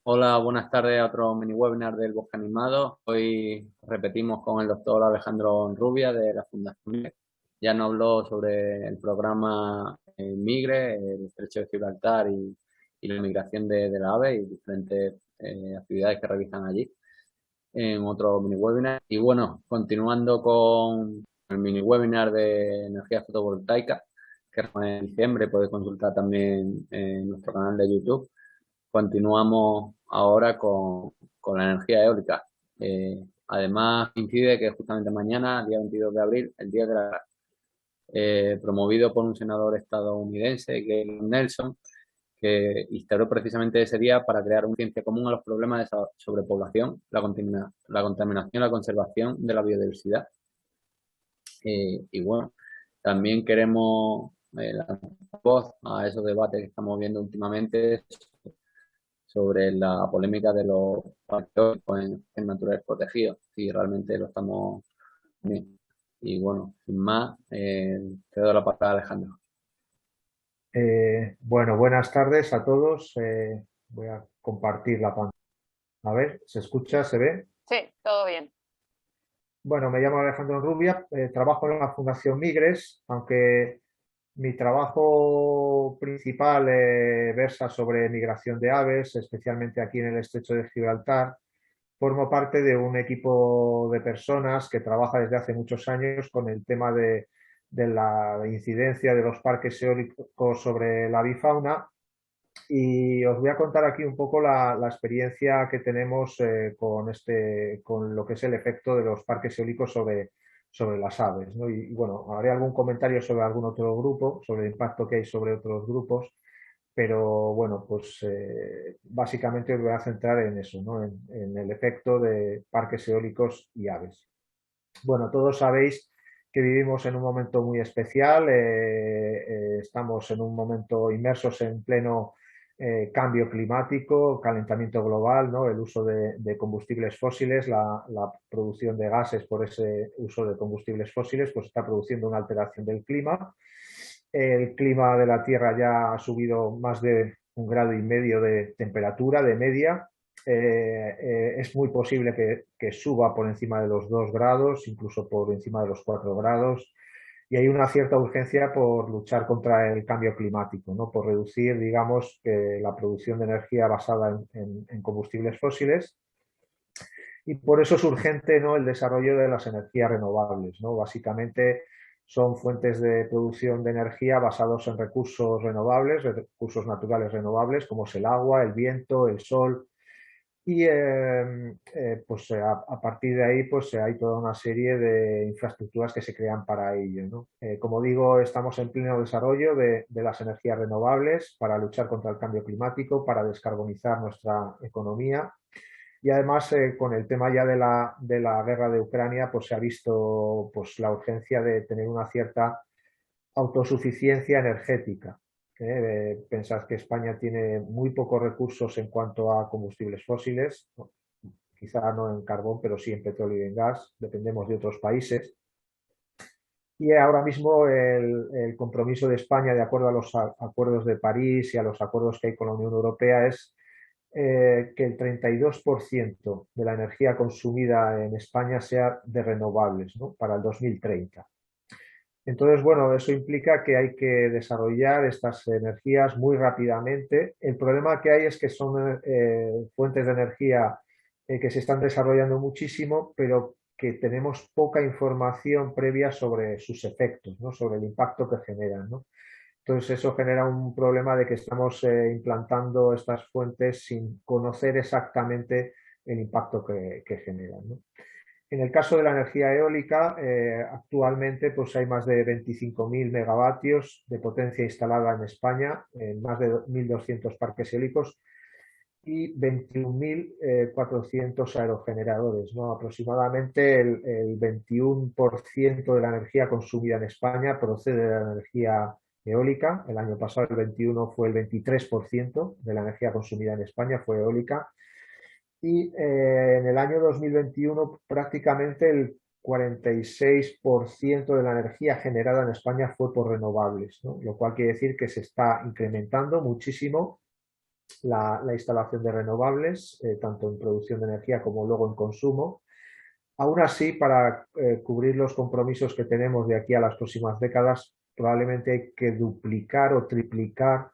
Hola, buenas tardes a otro mini webinar del Bosque Animado. Hoy repetimos con el doctor Alejandro Rubia de la Fundación Migre. Ya nos habló sobre el programa Migre, el Estrecho de Gibraltar y la migración de la ave y diferentes actividades que realizan allí en otro mini webinar. Y bueno, continuando con el mini webinar de energía fotovoltaica, que fue en diciembre, puedes consultar también en nuestro canal de YouTube. Continuamos ahora con la energía eólica. Además, incide que justamente mañana, día 22 de abril, el Día de la promovido por un senador estadounidense, Gavin Nelson, que instauró precisamente ese día para crear una ciencia común a los problemas de sobrepoblación, la contaminación y la conservación de la biodiversidad. Y bueno, también queremos dar voz a esos debates que estamos viendo últimamente sobre la polémica de los parques en naturales protegidos, si realmente lo estamos bien. Y bueno, sin más, te doy la palabra a Alejandro. Bueno, buenas tardes a todos. Voy a compartir la pantalla. A ver, ¿se escucha? ¿Se ve? Sí, todo bien. Bueno, me llamo Alejandro Rubia, trabajo en la Fundación Migres, aunque mi trabajo principal versa sobre migración de aves, especialmente aquí en el Estrecho de Gibraltar. Formo parte de un equipo de personas que trabaja desde hace muchos años con el tema de la incidencia de los parques eólicos sobre la avifauna. Y os voy a contar aquí un poco la experiencia que tenemos con lo que es el efecto de los parques eólicos sobre las aves, ¿no? Bueno, haré algún comentario sobre algún otro grupo, sobre el impacto que hay sobre otros grupos, pero bueno, pues básicamente os voy a centrar en eso, ¿no? En el efecto de parques eólicos y aves. Bueno, todos sabéis que vivimos en un momento muy especial, estamos en un momento inmersos en pleno cambio climático, calentamiento global, ¿no? El uso de combustibles fósiles, la producción de gases por ese uso de combustibles fósiles, pues está produciendo una alteración del clima. El clima de la Tierra ya ha subido más de 1,5 grados de temperatura de media. Es muy posible que suba por encima de los 2 grados, incluso por encima de los 4 grados, y hay una cierta urgencia por luchar contra el cambio climático, ¿no? Por reducir, digamos, la producción de energía basada en combustibles fósiles, y por eso es urgente, ¿no?, el desarrollo de las energías renovables, ¿no? Básicamente son fuentes de producción de energía basados en recursos renovables, recursos naturales renovables, como es el agua, el viento, el sol, y pues a partir de ahí pues hay toda una serie de infraestructuras que se crean para ello, ¿no? Como digo, estamos en pleno desarrollo de las energías renovables para luchar contra el cambio climático, para descarbonizar nuestra economía, y además con el tema ya de la guerra de Ucrania pues se ha visto pues la urgencia de tener una cierta autosuficiencia energética. Pensad que España tiene muy pocos recursos en cuanto a combustibles fósiles, ¿no? Quizá no en carbón, pero sí en petróleo y en gas, dependemos de otros países. Y ahora mismo el compromiso de España, de acuerdo a los acuerdos de París y a los acuerdos que hay con la Unión Europea, es que el 32% de la energía consumida en España sea de renovables, ¿no?, para el 2030. Entonces, bueno, eso implica que hay que desarrollar estas energías muy rápidamente. El problema que hay es que son fuentes de energía que se están desarrollando muchísimo, pero que tenemos poca información previa sobre sus efectos, ¿no?, sobre el impacto que generan, ¿no? Entonces, eso genera un problema de que estamos implantando estas fuentes sin conocer exactamente el impacto que generan, ¿no? En el caso de la energía eólica, actualmente pues hay más de 25.000 megavatios de potencia instalada en España, en más de 1.200 parques eólicos y 21.400 aerogeneradores, ¿no? Aproximadamente el 21% de la energía consumida en España procede de la energía eólica. El año pasado, el 21, fue el 23% de la energía consumida en España fue eólica, y en el año 2021 prácticamente el 46% de la energía generada en España fue por renovables, ¿no? Lo cual quiere decir que se está incrementando muchísimo la instalación de renovables, tanto en producción de energía como luego en consumo. Aún así, para cubrir los compromisos que tenemos de aquí a las próximas décadas, probablemente hay que duplicar o triplicar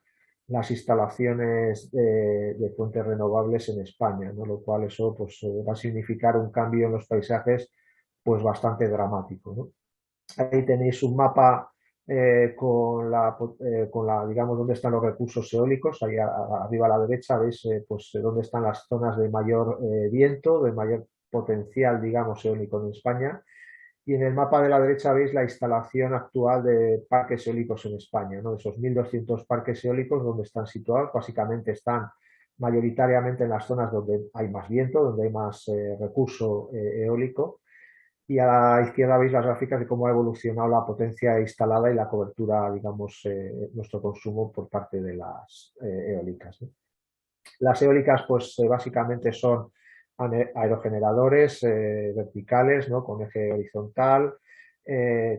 las instalaciones de fuentes renovables en España, ¿no? Lo cual eso pues, va a significar un cambio en los paisajes pues, bastante dramático, ¿no? Ahí tenéis un mapa digamos, dónde están los recursos eólicos. Ahí arriba a la derecha veis pues, dónde están las zonas de mayor viento, de mayor potencial, digamos, eólico en España. Y en el mapa de la derecha veis la instalación actual de parques eólicos en España, ¿no? Esos 1.200 parques eólicos, donde están situados, básicamente están mayoritariamente en las zonas donde hay más viento, donde hay más recurso eólico. Y a la izquierda veis las gráficas de cómo ha evolucionado la potencia instalada y la cobertura, digamos, nuestro consumo por parte de las eólicas, ¿no? Las eólicas, pues básicamente son aerogeneradores verticales, ¿no? Con eje horizontal,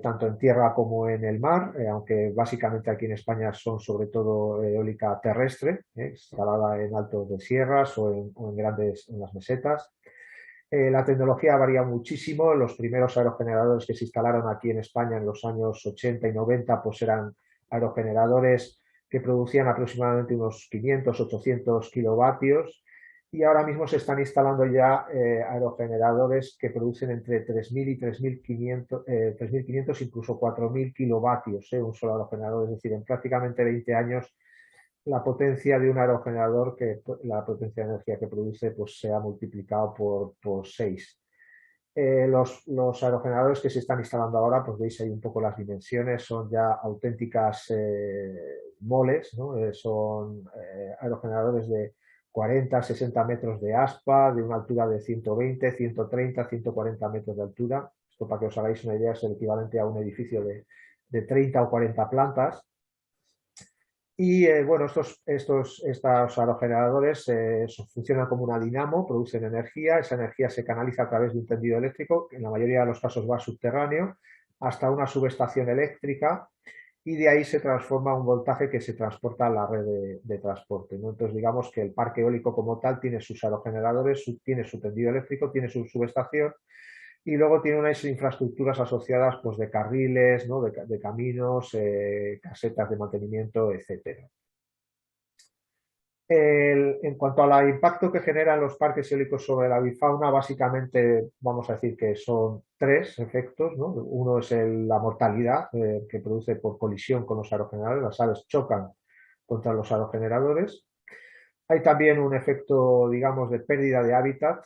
tanto en tierra como en el mar, aunque básicamente aquí en España son sobre todo eólica terrestre, instalada en altos de sierras o en las mesetas. La tecnología varía muchísimo. Los primeros aerogeneradores que se instalaron aquí en España en los años 80 y 90 pues eran aerogeneradores que producían aproximadamente unos 500, 800 kilovatios, y ahora mismo se están instalando ya aerogeneradores que producen entre 3.000 y 3.500, incluso 4.000 kilovatios, un solo aerogenerador. Es decir, en prácticamente 20 años la potencia de un aerogenerador, la potencia de energía que produce, pues se ha multiplicado por 6. Los aerogeneradores que se están instalando ahora, pues veis ahí un poco las dimensiones, son ya auténticas moles, ¿no? Son aerogeneradores de 40, 60 metros de aspa, de una altura de 120, 130, 140 metros de altura. Esto, para que os hagáis una idea, es el equivalente a un edificio de 30 o 40 plantas. Y bueno, estos aerogeneradores funcionan como una dinamo, producen energía. Esa energía se canaliza a través de un tendido eléctrico, que en la mayoría de los casos va subterráneo, hasta una subestación eléctrica, y de ahí se transforma un voltaje que se transporta a la red de transporte, ¿no? Entonces, digamos que el parque eólico como tal tiene sus aerogeneradores, tiene su tendido eléctrico, tiene su subestación, y luego tiene unas infraestructuras asociadas pues, de carriles, ¿no? de caminos, casetas de mantenimiento, etcétera. En cuanto al impacto que generan los parques eólicos sobre la avifauna, básicamente vamos a decir que son tres efectos, ¿no? Uno es la mortalidad que produce por colisión con los aerogeneradores. Las aves chocan contra los aerogeneradores. Hay también un efecto, digamos, de pérdida de hábitat,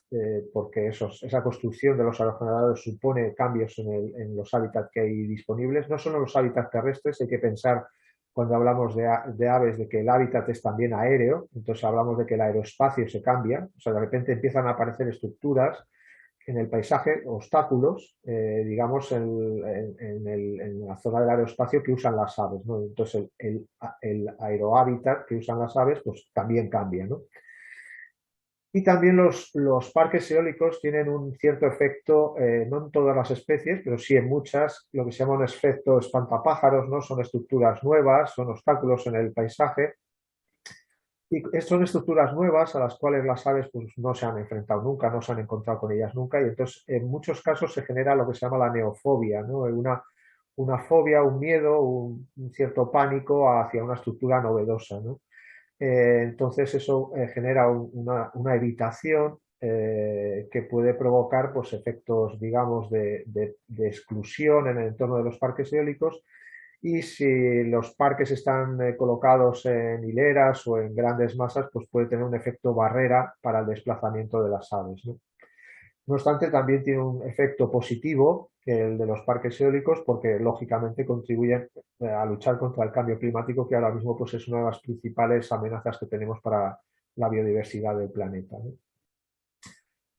porque esa construcción de los aerogeneradores supone cambios en los hábitats que hay disponibles. No solo en los hábitats terrestres, hay que pensar, cuando hablamos de aves, de que el hábitat es también aéreo. Entonces hablamos de que el aeroespacio se cambia. O sea, de repente empiezan a aparecer estructuras en el paisaje, obstáculos, digamos, en la zona del aeroespacio que usan las aves, ¿no? Entonces el aerohábitat que usan las aves pues también cambia, ¿no? Y también los parques eólicos tienen un cierto efecto, no en todas las especies, pero sí en muchas, lo que se llama un efecto espantapájaros, ¿no? Son estructuras nuevas, son obstáculos en el paisaje. Y son estructuras nuevas a las cuales las aves pues, no se han enfrentado nunca, no se han encontrado con ellas nunca, y entonces en muchos casos se genera lo que se llama la neofobia, ¿no? Una fobia, un miedo, un cierto pánico hacia una estructura novedosa, ¿no? Entonces eso genera una evitación que puede provocar pues, efectos, digamos, de exclusión en el entorno de los parques eólicos. Y si los parques están colocados en hileras o en grandes masas, pues puede tener un efecto barrera para el desplazamiento de las aves, ¿no? No obstante, también tiene un efecto positivo, el de los parques eólicos, porque lógicamente contribuyen a luchar contra el cambio climático, que ahora mismo pues, es una de las principales amenazas que tenemos para la biodiversidad del planeta, ¿no?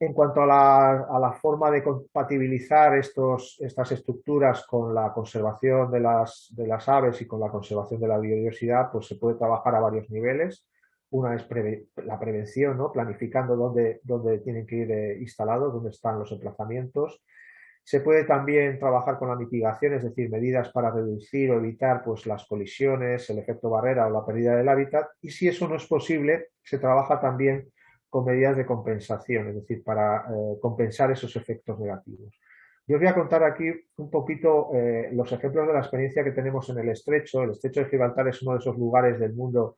En cuanto a la forma de compatibilizar estas estructuras con la conservación de las aves y con la conservación de la biodiversidad, pues se puede trabajar a varios niveles. Una es la prevención, ¿no? Planificando dónde tienen que ir instalados, dónde están los emplazamientos. Se puede también trabajar con la mitigación, es decir, medidas para reducir o evitar pues, las colisiones, el efecto barrera o la pérdida del hábitat. Y si eso no es posible, se trabaja también con medidas de compensación, es decir, para compensar esos efectos negativos. Yo os voy a contar aquí un poquito los ejemplos de la experiencia que tenemos en el estrecho. El estrecho de Gibraltar es uno de esos lugares del mundo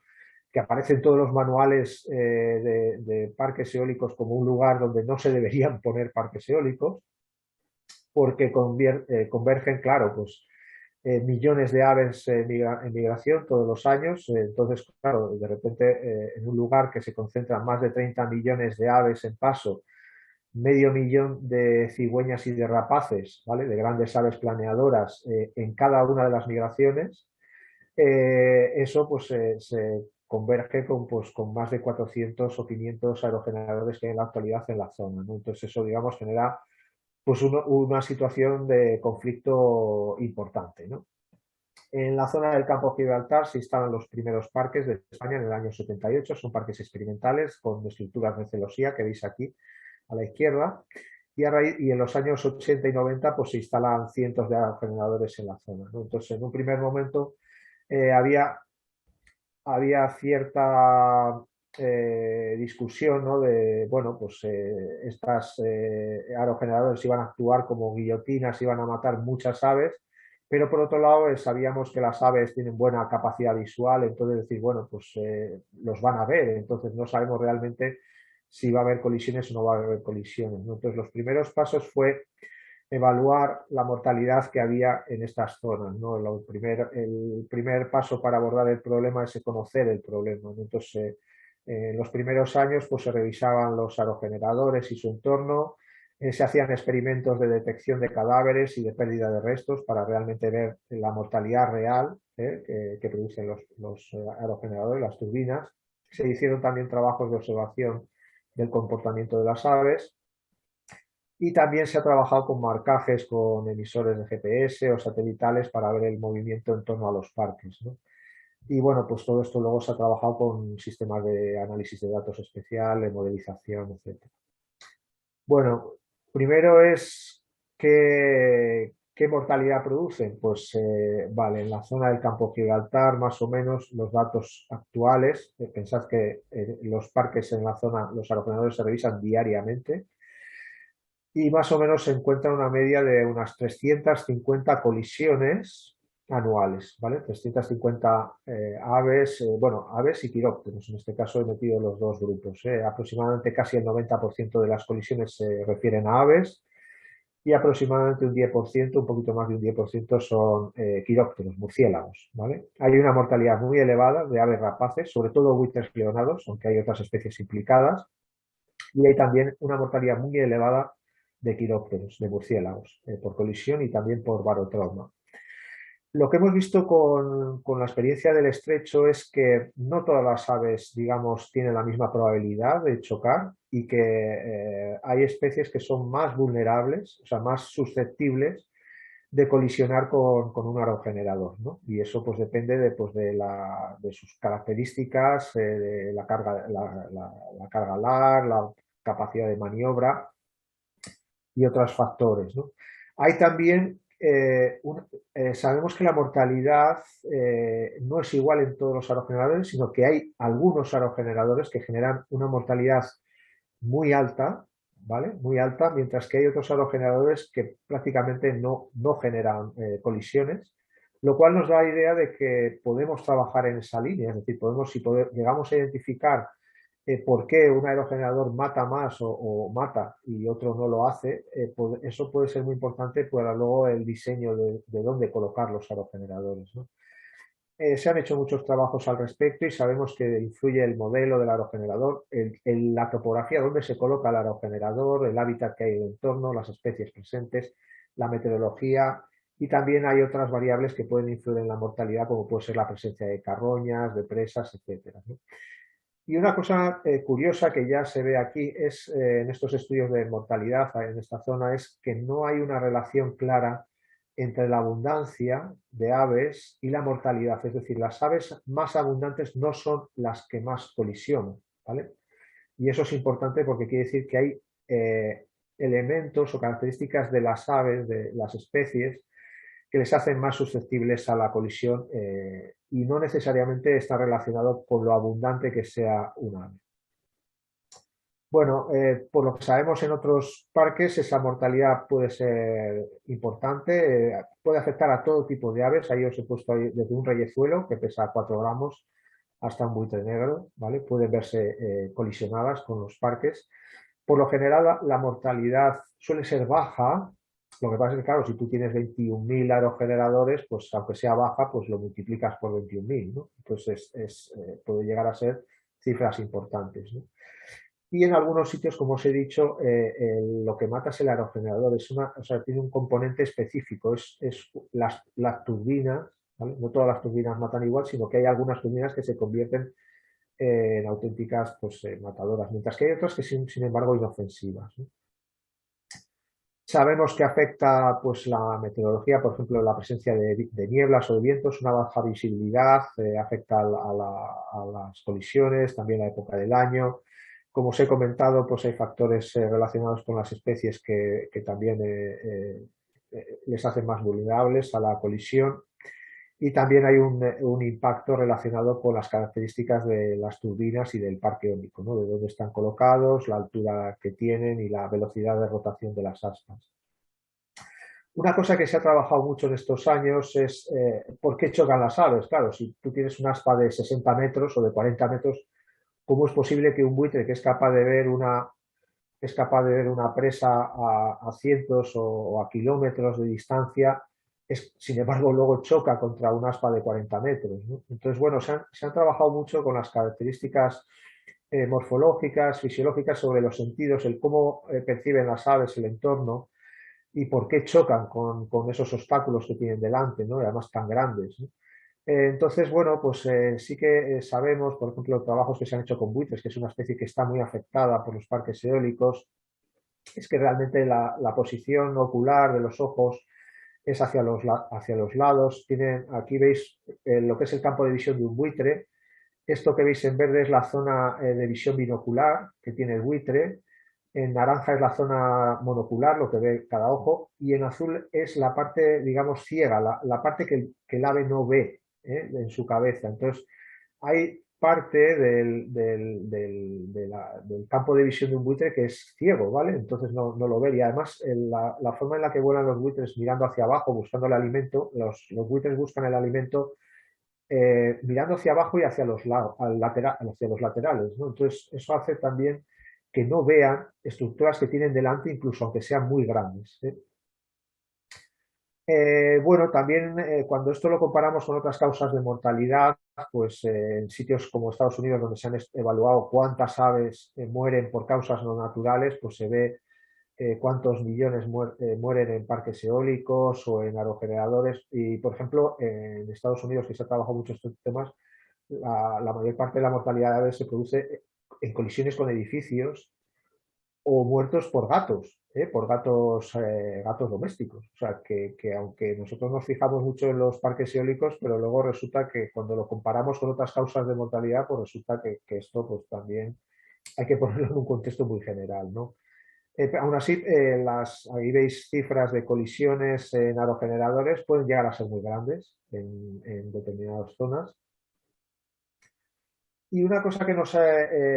que aparece en todos los manuales de parques eólicos como un lugar donde no se deberían poner parques eólicos, porque convergen, claro, pues millones de aves en migración todos los años. Entonces, claro, de repente en un lugar que se concentran más de 30 millones de aves en paso, medio millón de cigüeñas y de rapaces, ¿vale? De grandes aves planeadoras en cada una de las migraciones, eso pues se converge pues, con más de 400 o 500 aerogeneradores que hay en la actualidad en la zona, ¿no? Entonces eso, digamos, genera pues una situación de conflicto importante, ¿no? En la zona del Campo Gibraltar se instalan los primeros parques de España en el año 78, son parques experimentales con estructuras de celosía que veis aquí a la izquierda, y en los años 80 y 90 pues se instalan cientos de aerogeneradores en la zona, ¿no? Entonces, en un primer momento había cierta discusión, ¿no? De, bueno, pues estas aerogeneradores iban a actuar como guillotinas, iban a matar muchas aves, pero por otro lado sabíamos que las aves tienen buena capacidad visual, entonces decir, bueno, pues los van a ver, entonces no sabemos realmente si va a haber colisiones o no va a haber colisiones, ¿no? Entonces los primeros pasos fue evaluar la mortalidad que había en estas zonas, ¿no? El primer paso para abordar el problema es conocer el problema, ¿no? Entonces, en los primeros años pues, se revisaban los aerogeneradores y su entorno, se hacían experimentos de detección de cadáveres y de pérdida de restos para realmente ver la mortalidad real que producen los aerogeneradores, las turbinas. Se hicieron también trabajos de observación del comportamiento de las aves. Y también se ha trabajado con marcajes con emisores de GPS o satelitales para ver el movimiento en torno a los parques, ¿no? Y bueno, pues todo esto luego se ha trabajado con sistemas de análisis de datos especial, de modelización, etcétera. Bueno, primero es qué mortalidad producen. Pues vale, en la zona del Campo Gibraltar, más o menos los datos actuales, pensad que los parques en la zona, los aerogeneradores se revisan diariamente, y más o menos se encuentra una media de unas 350 colisiones anuales, ¿vale? 350 aves, bueno, aves y quirópteros, en este caso he metido los dos grupos, aproximadamente casi el 90% de las colisiones se refieren a aves y aproximadamente un 10%, un poquito más de un 10% son quirópteros, murciélagos, ¿vale? Hay una mortalidad muy elevada de aves rapaces, sobre todo buitres leonados, aunque hay otras especies implicadas, y hay también una mortalidad muy elevada de quirópteros, de murciélagos, por colisión y también por barotrauma. Lo que hemos visto con la experiencia del estrecho es que no todas las aves, digamos, tienen la misma probabilidad de chocar y que hay especies que son más vulnerables, o sea, más susceptibles de colisionar con un aerogenerador, ¿no? Y eso pues depende de sus características, de la carga, la carga alar, la capacidad de maniobra y otros factores, ¿no? Hay también, sabemos que la mortalidad no es igual en todos los aerogeneradores, sino que hay algunos aerogeneradores que generan una mortalidad muy alta, ¿vale? Muy alta, mientras que hay otros aerogeneradores que prácticamente no generan colisiones, lo cual nos da la idea de que podemos trabajar en esa línea, es decir, llegamos a identificar por qué un aerogenerador mata más o mata y otro no lo hace, eso puede ser muy importante para luego el diseño de dónde colocar los aerogeneradores, ¿no? Se han hecho muchos trabajos al respecto y sabemos que influye el modelo del aerogenerador, la topografía, dónde se coloca el aerogenerador, el hábitat que hay en el entorno, las especies presentes, la meteorología, y también hay otras variables que pueden influir en la mortalidad, como puede ser la presencia de carroñas, de presas, etcétera, ¿no? Y una cosa curiosa que ya se ve aquí es en estos estudios de mortalidad en esta zona es que no hay una relación clara entre la abundancia de aves y la mortalidad. Es decir, las aves más abundantes no son las que más colisionan, ¿vale? Y eso es importante porque quiere decir que hay elementos o características de las aves, de las especies, que les hacen más susceptibles a la colisión y no necesariamente está relacionado con lo abundante que sea un ave. Bueno, por lo que sabemos en otros parques, esa mortalidad puede ser importante, puede afectar a todo tipo de aves. Ahí os he puesto ahí desde un reyezuelo que pesa 4 gramos hasta un buitre negro, ¿vale? Pueden verse colisionadas con los parques. Por lo general, la mortalidad suele ser baja. Lo que pasa es que, claro, si tú tienes 21.000 aerogeneradores, pues aunque sea baja, pues lo multiplicas por 21.000, ¿no? Entonces puede llegar a ser cifras importantes, ¿no? Y en algunos sitios, como os he dicho, lo que mata es el aerogenerador, o sea, tiene un componente específico, es las turbinas, ¿vale? No todas las turbinas matan igual, sino que hay algunas turbinas que se convierten en auténticas pues, matadoras, mientras que hay otras que sin embargo inofensivas, ¿no? Sabemos que afecta pues, la meteorología, por ejemplo, la presencia de nieblas o de vientos, una baja visibilidad, afecta a las colisiones, también la época del año. Como os he comentado, pues hay factores relacionados con las especies que también les hacen más vulnerables a la colisión. Y también hay un impacto relacionado con las características de las turbinas y del parque eólico, ¿no? De dónde están colocados, la altura que tienen y la velocidad de rotación de las aspas. Una cosa que se ha trabajado mucho en estos años es por qué chocan las aves. Claro, si tú tienes un aspa de 60 metros o de 40 metros, ¿cómo es posible que un buitre que es capaz de ver una presa a cientos o a kilómetros de distancia, sin embargo luego choca contra un aspa de 40 metros, ¿no? Entonces, bueno, se han trabajado mucho con las características morfológicas, fisiológicas sobre los sentidos, el cómo perciben las aves el entorno y por qué chocan con esos obstáculos que tienen delante, ¿no? Y además tan grandes, ¿no? Entonces, bueno, pues sí que sabemos, por ejemplo, trabajos que se han hecho con buitres, que es una especie que está muy afectada por los parques eólicos, es que realmente la posición ocular de los ojos es hacia los lados. Aquí veis lo que es el campo de visión de un buitre. Esto que veis en verde es la zona de visión binocular que tiene el buitre. En naranja es la zona monocular, lo que ve cada ojo. Y en azul es la parte, digamos, ciega, la parte que el ave no ve en su cabeza. Entonces, hay parte del campo de visión de un buitre que es ciego, ¿vale? Entonces no lo ve. Y además, la forma en la que vuelan los buitres mirando hacia abajo, buscando el alimento, los buitres buscan el alimento mirando hacia abajo y hacia los lados, hacia los laterales, ¿no? Entonces, eso hace también que no vean estructuras que tienen delante, incluso aunque sean muy grandes, ¿eh? Bueno, también cuando esto lo comparamos con otras causas de mortalidad, pues en sitios como Estados Unidos, donde se han evaluado cuántas aves mueren por causas no naturales, pues se ve cuántos millones mueren en parques eólicos o en aerogeneradores. Y, por ejemplo, en Estados Unidos, que se ha trabajado mucho estos temas, la mayor parte de la mortalidad de aves se produce en colisiones con edificios o muertos por gatos domésticos. O sea, que aunque nosotros nos fijamos mucho en los parques eólicos, pero luego resulta que cuando lo comparamos con otras causas de mortalidad, pues resulta que esto pues también hay que ponerlo en un contexto muy general, ¿no? Aún así, ahí veis cifras de colisiones en aerogeneradores, pueden llegar a ser muy grandes en determinadas zonas. Y una cosa que nos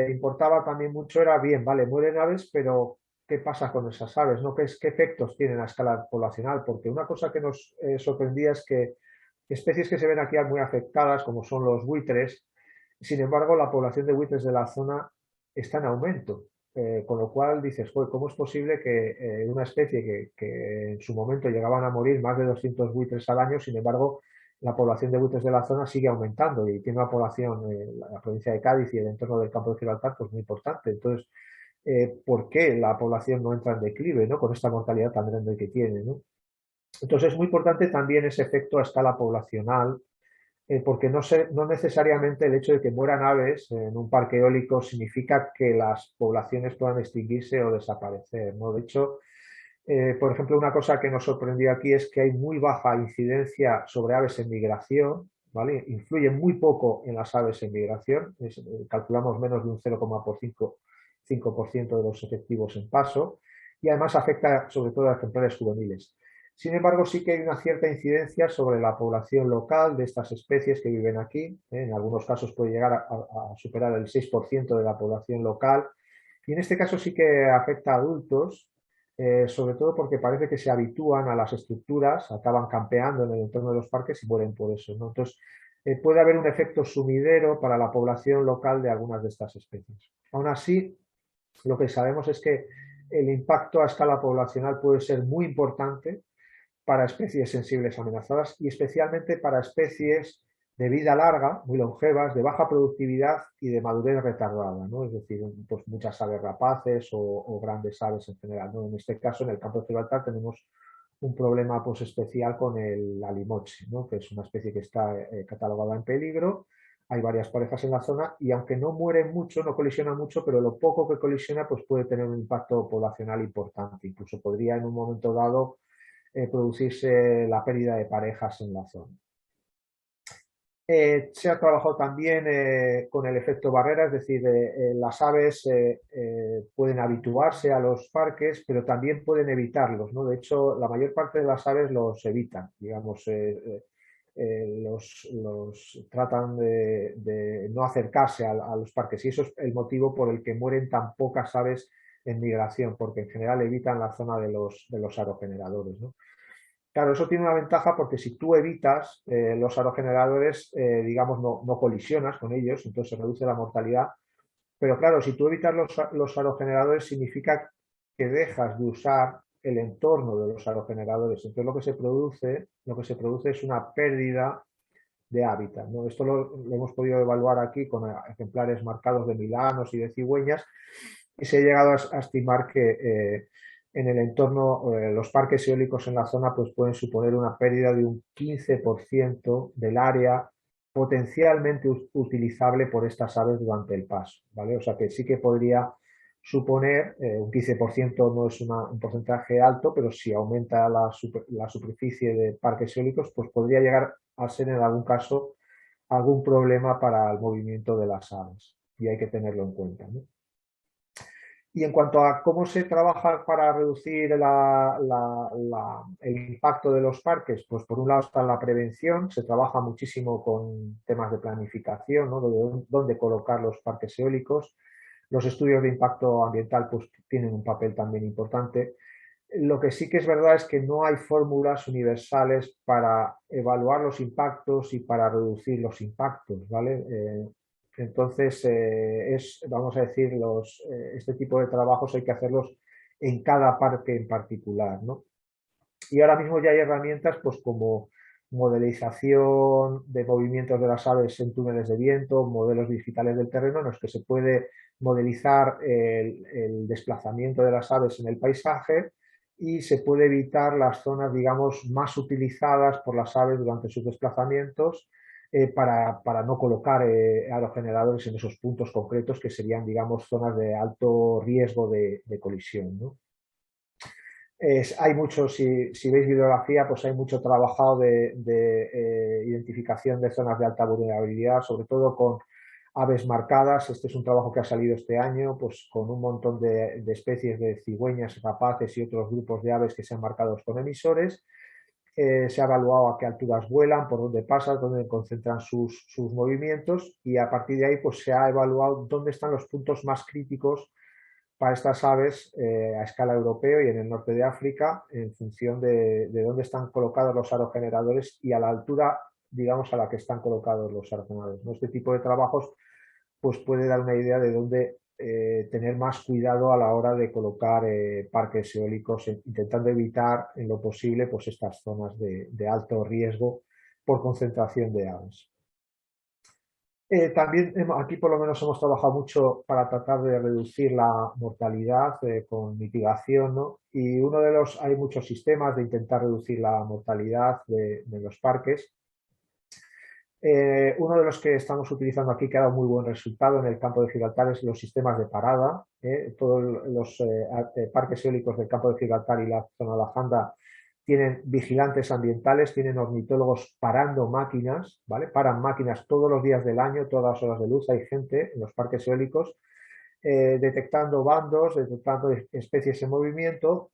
importaba también mucho era, bien, vale, mueren aves, pero ¿qué pasa con esas aves? ¿No? ¿Qué efectos tienen a escala poblacional? Porque una cosa que nos sorprendía es que especies que se ven aquí muy afectadas, como son los buitres, sin embargo, la población de buitres de la zona está en aumento. Con lo cual dices, ¿cómo es posible que una especie que en su momento llegaban a morir más de 200 buitres al año, sin embargo, la población de buitres de la zona sigue aumentando y tiene una población en la provincia de Cádiz y el entorno del campo de Gibraltar pues muy importante? Entonces, ¿por qué la población no entra en declive, ¿no? Con esta mortalidad tan grande que tiene, ¿no? Entonces, es muy importante también ese efecto a escala poblacional, porque no necesariamente el hecho de que mueran aves en un parque eólico significa que las poblaciones puedan extinguirse o desaparecer, ¿no? De hecho, por ejemplo, una cosa que nos sorprendió aquí es que hay muy baja incidencia sobre aves en migración, ¿vale? Influye muy poco en las aves en migración, calculamos menos de un 0,5% de los efectivos en paso, y además afecta sobre todo a ejemplares juveniles. Sin embargo, sí que hay una cierta incidencia sobre la población local de estas especies que viven aquí. En algunos casos puede llegar a superar el 6% de la población local. Y en este caso sí que afecta a adultos, sobre todo porque parece que se habitúan a las estructuras, acaban campeando en el entorno de los parques y mueren por eso, ¿no? Entonces, puede haber un efecto sumidero para la población local de algunas de estas especies. Aún así, lo que sabemos es que el impacto a escala poblacional puede ser muy importante para especies sensibles amenazadas y especialmente para especies de vida larga, muy longevas, de baja productividad y de madurez retardada, ¿no? Es decir, pues muchas aves rapaces o grandes aves en general, ¿no? En este caso, en el campo de Gibraltar, tenemos un problema pues, especial con el alimoche, ¿no? Que es una especie que está catalogada en peligro. Hay varias parejas en la zona y aunque no mueren mucho, no colisiona mucho, pero lo poco que colisiona pues puede tener un impacto poblacional importante. Incluso podría en un momento dado producirse la pérdida de parejas en la zona. Se ha trabajado también con el efecto barrera, es decir, las aves pueden habituarse a los parques, pero también pueden evitarlos, ¿no? De hecho, la mayor parte de las aves los evitan, digamos, los tratan de no acercarse a los parques y eso es el motivo por el que mueren tan pocas aves en migración, porque en general evitan la zona de los aerogeneradores, ¿no? Claro, eso tiene una ventaja porque si tú evitas los aerogeneradores, digamos, no colisionas con ellos, entonces se reduce la mortalidad. Pero claro, si tú evitas los aerogeneradores significa que dejas de usar el entorno de los aerogeneradores. Entonces lo que se produce es una pérdida de hábitat, ¿no? Esto lo hemos podido evaluar aquí con ejemplares marcados de milanos y de cigüeñas y se ha llegado a estimar que en el entorno, los parques eólicos en la zona pues pueden suponer una pérdida de un 15% del área potencialmente utilizable por estas aves durante el paso, ¿vale? O sea que sí que podría suponer, un 15% no es un porcentaje alto, pero si aumenta la superficie de parques eólicos, pues podría llegar a ser en algún caso algún problema para el movimiento de las aves y hay que tenerlo en cuenta, ¿no? Y en cuanto a cómo se trabaja para reducir el impacto de los parques, pues por un lado está la prevención, se trabaja muchísimo con temas de planificación, ¿no? De dónde colocar los parques eólicos. Los estudios de impacto ambiental pues, tienen un papel también importante. Lo que sí que es verdad es que no hay fórmulas universales para evaluar los impactos y para reducir los impactos, ¿vale? Entonces, vamos a decir, este tipo de trabajos hay que hacerlos en cada parque en particular, ¿no? Y ahora mismo ya hay herramientas pues como modelización de movimientos de las aves en túneles de viento, modelos digitales del terreno en los que se puede modelizar el desplazamiento de las aves en el paisaje y se puede evitar las zonas, digamos, más utilizadas por las aves durante sus desplazamientos para no colocar aerogeneradores en esos puntos concretos que serían, digamos, zonas de alto riesgo de colisión, ¿no? Hay mucho, si veis bibliografía, pues hay mucho trabajado de identificación de zonas de alta vulnerabilidad, sobre todo con aves marcadas. Este es un trabajo que ha salido este año, pues con un montón de especies de cigüeñas, rapaces y otros grupos de aves que se han marcado con emisores. Se ha evaluado a qué alturas vuelan, por dónde pasan, dónde concentran sus movimientos y a partir de ahí pues se ha evaluado dónde están los puntos más críticos para estas aves a escala europea y en el norte de África en función de dónde están colocados los aerogeneradores y a la altura, digamos, a la que están colocados los aerogeneradores, ¿no? Este tipo de trabajos pues puede dar una idea de dónde tener más cuidado a la hora de colocar parques eólicos, intentando evitar en lo posible pues estas zonas de alto riesgo por concentración de aves. También aquí por lo menos hemos trabajado mucho para tratar de reducir la mortalidad con mitigación, ¿no? Y hay muchos sistemas de intentar reducir la mortalidad de los parques. Uno de los que estamos utilizando aquí que ha dado muy buen resultado en el campo de Gibraltar es los sistemas de parada. Todos los parques eólicos del campo de Gibraltar y la zona de la Janda tienen vigilantes ambientales, tienen ornitólogos parando máquinas, ¿vale? Paran máquinas todos los días del año, todas las horas de luz, hay gente en los parques eólicos detectando bandos, detectando especies en movimiento,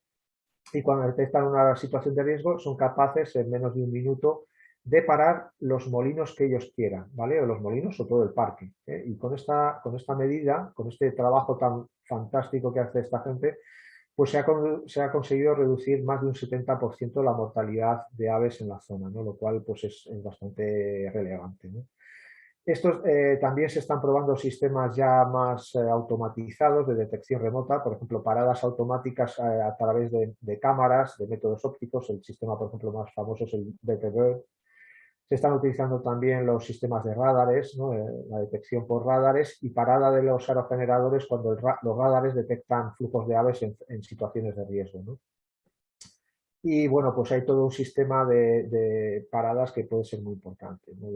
y cuando detectan una situación de riesgo son capaces en menos de un minuto de parar los molinos que ellos quieran, ¿vale? O los molinos o todo el parque, ¿eh? Y con esta medida, con este trabajo tan fantástico que hace esta gente, pues se ha conseguido reducir más de un 70% la mortalidad de aves en la zona, ¿no? Lo cual pues es bastante relevante, ¿no? Estos también se están probando sistemas ya más automatizados de detección remota, por ejemplo, paradas automáticas a través de cámaras, de métodos ópticos. El sistema, por ejemplo, más famoso es el BTB. Se están utilizando también los sistemas de radares, ¿no? La detección por radares y parada de los aerogeneradores cuando los radares detectan flujos de aves en situaciones de riesgo, ¿no? Y bueno, pues hay todo un sistema de paradas que puede ser muy importante, ¿no?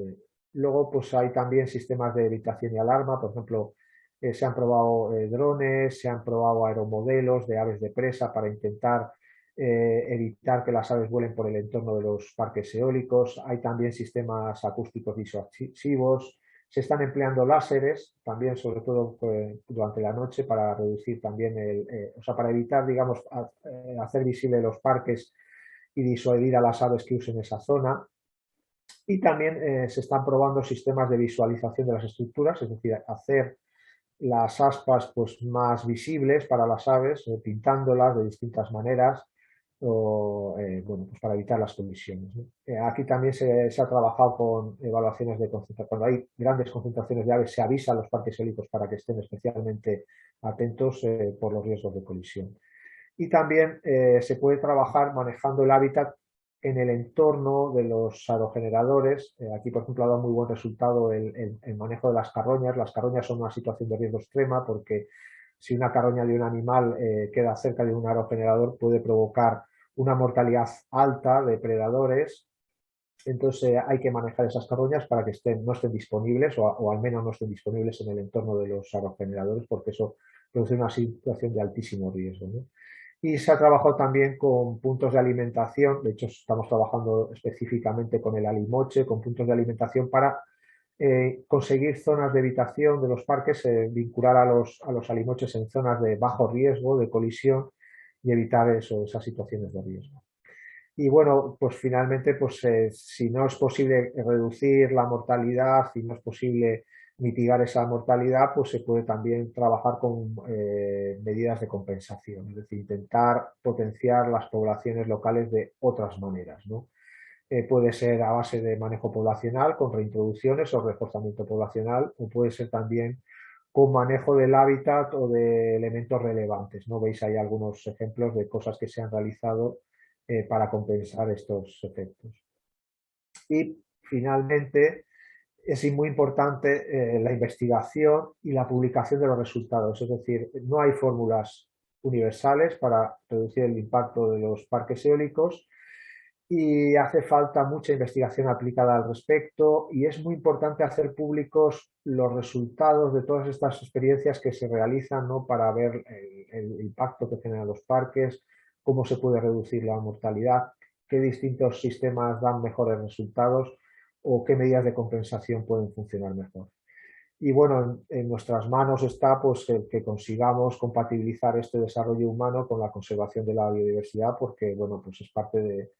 Luego, pues hay también sistemas de evitación y alarma, por ejemplo, se han probado drones, se han probado aeromodelos de aves de presa para intentar evitar que las aves vuelen por el entorno de los parques eólicos. Hay también sistemas acústicos disuasivos. Se están empleando láseres también, sobre todo durante la noche, para reducir también o sea, para evitar, digamos, hacer visible los parques y disuadir a las aves que usen esa zona. Y también se están probando sistemas de visualización de las estructuras, es decir, hacer las aspas pues, más visibles para las aves, pintándolas de distintas maneras, o, bueno, pues para evitar las colisiones, ¿no? Aquí también se ha trabajado con evaluaciones de concentración. Cuando hay grandes concentraciones de aves, se avisa a los parques eólicos para que estén especialmente atentos por los riesgos de colisión. Y también se puede trabajar manejando el hábitat en el entorno de los aerogeneradores. Aquí, por ejemplo, ha dado muy buen resultado el manejo de las carroñas. Las carroñas son una situación de riesgo extrema porque si una carroña de un animal queda cerca de un aerogenerador puede provocar una mortalidad alta de predadores. Entonces hay que manejar esas carroñas para que no estén disponibles o al menos no estén disponibles en el entorno de los aerogeneradores porque eso produce una situación de altísimo riesgo, ¿no? Y se ha trabajado también con puntos de alimentación, de hecho estamos trabajando específicamente con el alimoche, con puntos de alimentación para conseguir zonas de evitación de los parques, vincular a los alimoches en zonas de bajo riesgo, de colisión y evitar esas situaciones de riesgo. Y bueno, pues finalmente, pues si no es posible reducir la mortalidad, si no es posible mitigar esa mortalidad, pues se puede también trabajar con medidas de compensación, es decir, intentar potenciar las poblaciones locales de otras maneras, ¿no? Puede ser a base de manejo poblacional, con reintroducciones o reforzamiento poblacional, o puede ser también con manejo del hábitat o de elementos relevantes, ¿no? Veis ahí algunos ejemplos de cosas que se han realizado para compensar estos efectos. Y finalmente es muy importante la investigación y la publicación de los resultados, es decir, no hay fórmulas universales para reducir el impacto de los parques eólicos y hace falta mucha investigación aplicada al respecto y es muy importante hacer públicos los resultados de todas estas experiencias que se realizan, ¿no? Para ver el impacto que generan los parques, cómo se puede reducir la mortalidad, qué distintos sistemas dan mejores resultados o qué medidas de compensación pueden funcionar mejor. Y bueno, en nuestras manos está pues el que consigamos compatibilizar este desarrollo humano con la conservación de la biodiversidad porque bueno, pues es parte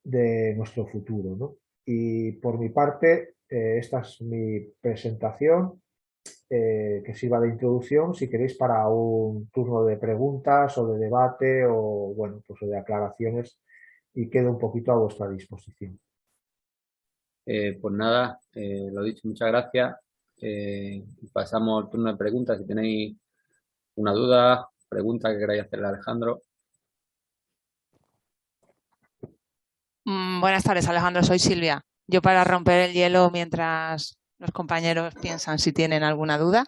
de nuestro futuro, ¿no? Y por mi parte, esta es mi presentación que sirva de introducción, si queréis, para un turno de preguntas o de debate o, bueno, pues de aclaraciones y quedo un poquito a vuestra disposición. Pues nada, lo dicho, muchas gracias. Pasamos al turno de preguntas. Si tenéis una duda, pregunta que queráis hacerle a Alejandro. Buenas tardes, Alejandro. Soy Silvia. Yo para romper el hielo mientras los compañeros piensan si tienen alguna duda,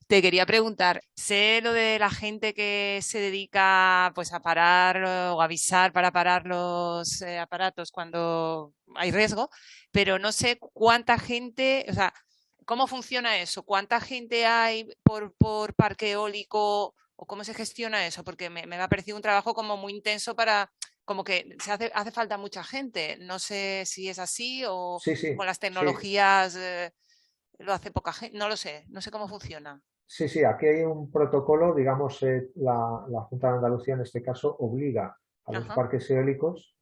te quería preguntar, sé lo de la gente que se dedica pues a parar o avisar para parar los aparatos cuando hay riesgo, pero no sé cuánta gente, o sea, ¿cómo funciona eso? ¿Cuánta gente hay por parque eólico o cómo se gestiona eso? Porque me ha parecido un trabajo como muy intenso para como que hace falta mucha gente. No sé si es así o Sí, sí, con las sí. tecnologías lo hace poca gente. No lo sé, no sé cómo funciona. Sí, sí, aquí hay un protocolo, digamos, la Junta de Andalucía en este caso obliga a los Ajá, parques eólicos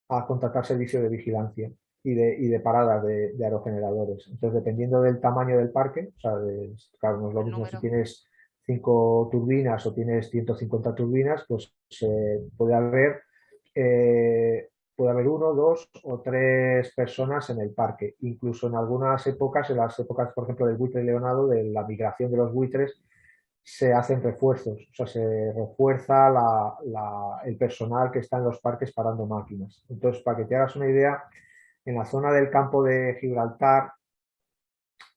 a contratar servicio de vigilancia y de paradas de aerogeneradores. Entonces, dependiendo del tamaño del parque, o sea, claro, no es lo el mismo si número. tienes 5 turbinas o tienes 150 turbinas, pues eh, puede haber uno, dos o tres personas en el parque. Incluso en algunas épocas, en las épocas, por ejemplo, del buitre leonado, de la migración de los buitres, se hacen refuerzos, o sea, se refuerza el personal que está en los parques parando máquinas. Entonces, para que te hagas una idea, en la zona del campo de Gibraltar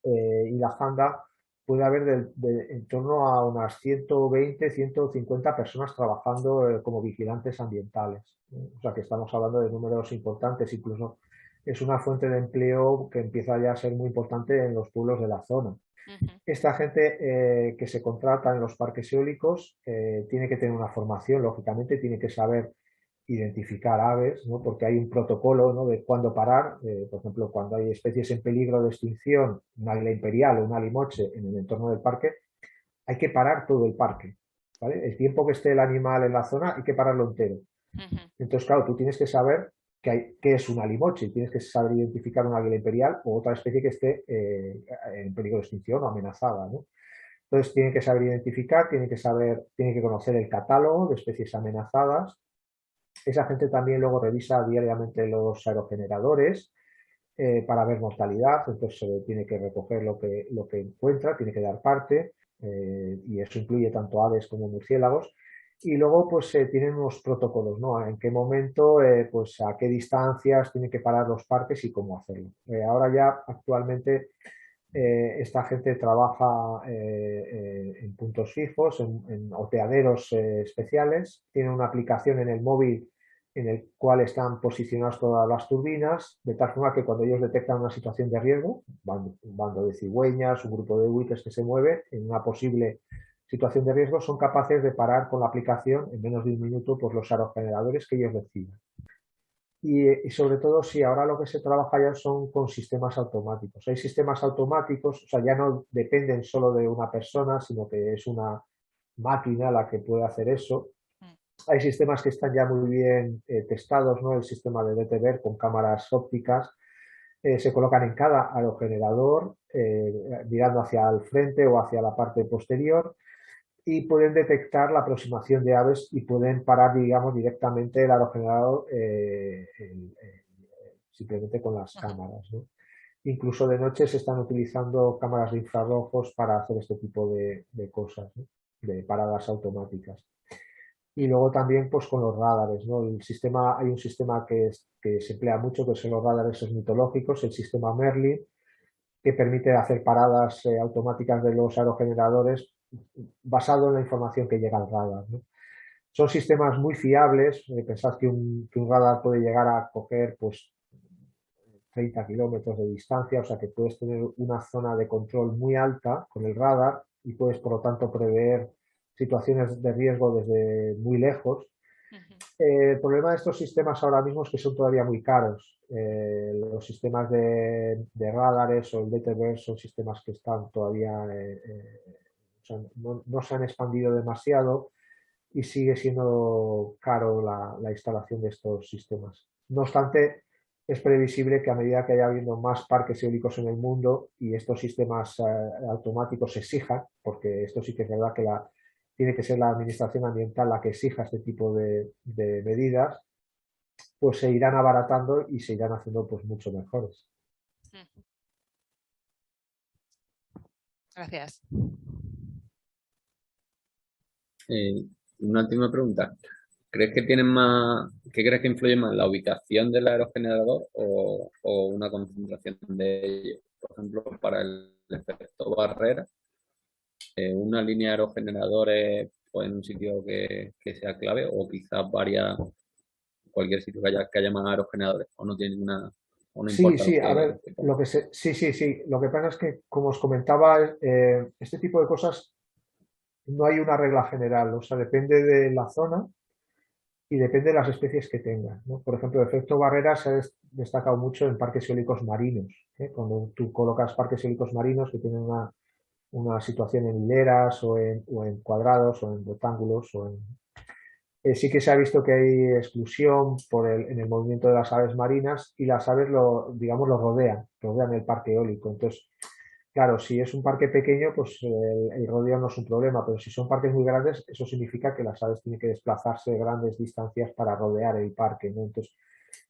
y la Janda puede haber en torno a unas 120, 150 personas trabajando como vigilantes ambientales. O sea, que estamos hablando de números importantes, incluso es una fuente de empleo que empieza ya a ser muy importante en los pueblos de la zona. Ujú, Esta gente que se contrata en los parques eólicos tiene que tener una formación, lógicamente, tiene que saber identificar aves, ¿no? Porque hay un protocolo, ¿no? De cuándo parar. Por ejemplo, cuando hay especies en peligro de extinción, un águila imperial o un alimoche en el entorno del parque, hay que parar todo el parque. ¿Vale? El tiempo que esté el animal en la zona hay que pararlo entero. ujú, Entonces, claro, tú tienes que saber qué es un alimoche y tienes que saber identificar un águila imperial o otra especie que esté en peligro de extinción o amenazada, ¿no? Entonces, tiene que saber identificar, tiene que conocer el catálogo de especies amenazadas. Esa gente también luego revisa diariamente los aerogeneradores para ver mortalidad, entonces tiene que recoger lo que encuentra, tiene que dar parte, y eso incluye tanto aves como murciélagos. Y luego, pues tienen unos protocolos, ¿no? En qué momento, pues a qué distancias tienen que parar los parques y cómo hacerlo. Ahora ya actualmente esta gente trabaja en puntos fijos, en oteaderos especiales, tienen una aplicación en el móvil en el cual están posicionadas todas las turbinas, de tal forma que cuando ellos detectan una situación de riesgo, un bando de cigüeñas, un grupo de buitres que se mueve en una posible situación de riesgo, son capaces de parar con la aplicación en menos de un minuto por los aerogeneradores que ellos decidan. Y sobre todo, si ahora lo que se trabaja ya son con sistemas automáticos. Hay sistemas automáticos, o sea, ya no dependen solo de una persona, sino que es una máquina la que puede hacer eso. mm, Hay sistemas que están ya muy bien testados, ¿no? El sistema de DTV con cámaras ópticas se colocan en cada aerogenerador, mirando hacia el frente o hacia la parte posterior, y pueden detectar la aproximación de aves y pueden parar, digamos, directamente el aerogenerador simplemente con las ujú. cámaras, ¿no? Incluso de noche se están utilizando cámaras de infrarrojos para hacer este tipo de cosas, ¿no? De paradas automáticas. Y luego también pues con los radares, ¿no? Hay un sistema que se emplea mucho, que son los radares mitológicos, el sistema Merlin, que permite hacer paradas automáticas de los aerogeneradores basado en la información que llega al radar, ¿no? Son sistemas muy fiables. Pensad que un radar puede llegar a coger pues 30 kilómetros de distancia, o sea que puedes tener una zona de control muy alta con el radar y puedes por lo tanto prever situaciones de riesgo desde muy lejos. Ujú. El problema de estos sistemas ahora mismo es que son todavía muy caros. Los sistemas de radares o el DTV son sistemas que están todavía, o sea, no se han expandido demasiado y sigue siendo caro la instalación de estos sistemas. No obstante, es previsible que a medida que haya habiendo más parques eólicos en el mundo y estos sistemas automáticos se exijan, porque esto sí que es verdad que tiene que ser la administración ambiental la que exija este tipo de medidas, pues se irán abaratando y se irán haciendo pues mucho mejores. Ujú. Gracias. Eh, una última pregunta. ¿Crees que tienen más, qué crees que influye más, la ubicación del aerogenerador o una concentración de ellos? Por ejemplo, para el efecto barrera, una línea de aerogeneradores pues, en un sitio que sea clave o quizás varias, cualquier sitio que haya más aerogeneradores o no tiene ninguna, o no Sí, importa sí, los a ver, que ponga. sí, sí, sí. Lo que pasa es que, como os comentaba, este tipo de cosas no hay una regla general, o sea, depende de la zona y depende de las especies que tengan, ¿no? Por ejemplo, el efecto barrera se ha destacado mucho en parques eólicos marinos, ¿eh? Cuando tú colocas parques eólicos marinos que tienen una una situación en hileras o en cuadrados o en rectángulos. Sí que se ha visto que hay exclusión en el movimiento de las aves marinas y las aves digamos, rodean el parque eólico. Entonces, claro, si es un parque pequeño, pues el rodeo no es un problema, pero si son parques muy grandes, eso significa que las aves tienen que desplazarse grandes distancias para rodear el parque, ¿no? Entonces,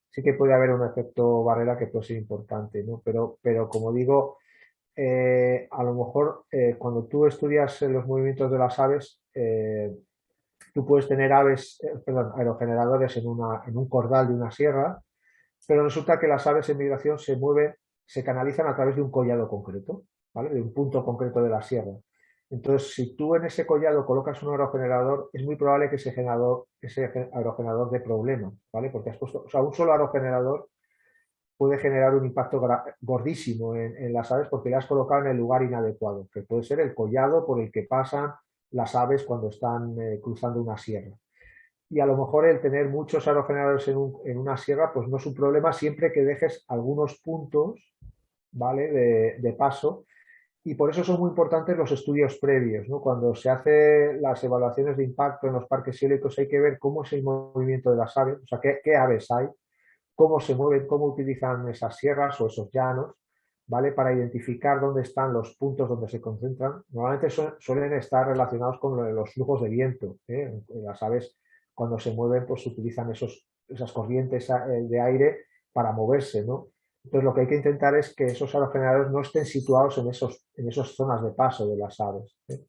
sí que puede haber un efecto barrera que puede ser importante, ¿no? Pero como digo, a lo mejor cuando tú estudias los movimientos de las aves, tú puedes tener aerogeneradores en un cordal de una sierra, pero resulta que las aves en migración se mueven, se canalizan a través de un collado concreto, ¿vale? De un punto concreto de la sierra. Entonces, si tú en ese collado colocas un aerogenerador, es muy probable que ese aerogenerador dé problemas, ¿vale? Porque has puesto, o sea, un solo aerogenerador puede generar un impacto gordísimo en las aves porque le has colocado en el lugar inadecuado, que puede ser el collado por el que pasan las aves cuando están cruzando una sierra. Y a lo mejor el tener muchos aerogeneradores en una sierra, pues no es un problema siempre que dejes algunos puntos, ¿vale? De paso. Y por eso son muy importantes los estudios previos, ¿no? Cuando se hacen las evaluaciones de impacto en los parques eólicos hay que ver cómo es el movimiento de las aves, o sea, qué aves hay, cómo se mueven, cómo utilizan esas sierras o esos llanos, ¿vale? Para identificar dónde están los puntos donde se concentran. Normalmente suelen estar relacionados con los flujos de viento, ¿eh? Las aves cuando se mueven pues utilizan esas corrientes de aire para moverse, ¿no? Entonces lo que hay que intentar es que esos aerogeneradores no estén situados en esas zonas de paso de las aves, ¿eh?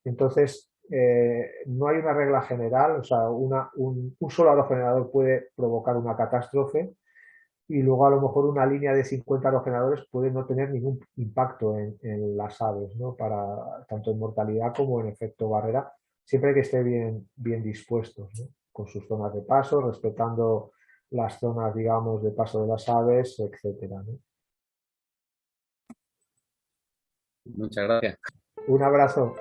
Entonces, no hay una regla general, o sea, un solo aerogenerador puede provocar una catástrofe y luego a lo mejor una línea de 50 aerogeneradores puede no tener ningún impacto en las aves, ¿no? Tanto en mortalidad como en efecto barrera, siempre que esté bien dispuestos, ¿no? Con sus zonas de paso, respetando las zonas, digamos, de paso de las aves, etcétera, ¿no? Muchas gracias. Un abrazo.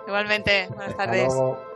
Igualmente, buenas Hasta tardes. luego.